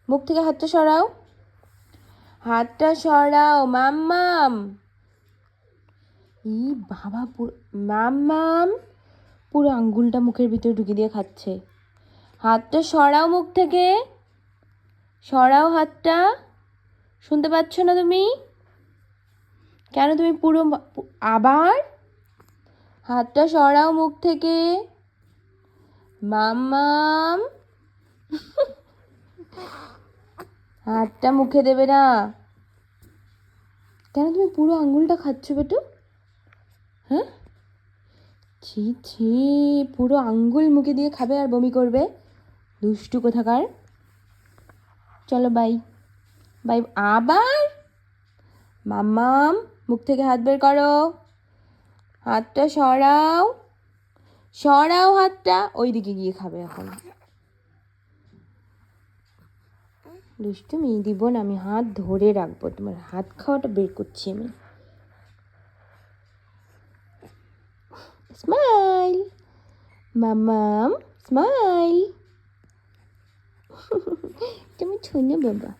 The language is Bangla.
মুখ থেকে হাতটা সরাও, হাতটা সরাও মাম্মাম। ই বাবা, পুরো মাম্মাম পুরো আঙ্গুলটা মুখের ভিতরে ঢুকিয়ে দিয়ে খাচ্ছে। হাতটা সরাও মুখ থেকে, সরাও হাতটা। শুনতে পাচ্ছ না তুমি? কেন তুমি পুরো আবার হাতটা সরাও মুখ থেকে মাম্মাম। হাতটা মুখে দেবে না। কেন তুমি পুরো আঙ্গুলটা খাচ্ছ বেটু? হ্যাঁ, ছি ছি, পুরো আঙ্গুল মুখে দিয়ে খাবে আর বমি করবে, দুষ্টু কোথাকার। চলো বাই বাই। আবার মাম্মাম মুখ থেকে হাত বের করো, হাতটা সরাও, সরাও হাতটা, ওই দিকে গিয়ে খাবে এখন। দুষ্টুমি দিব না, আমি হাত ধরে রাখবো, তোমার হাত খাওয়াটা বের করছি আমি। স্মাইল মাম্মাম, স্মাইল। তুমি ছোনো বাবা।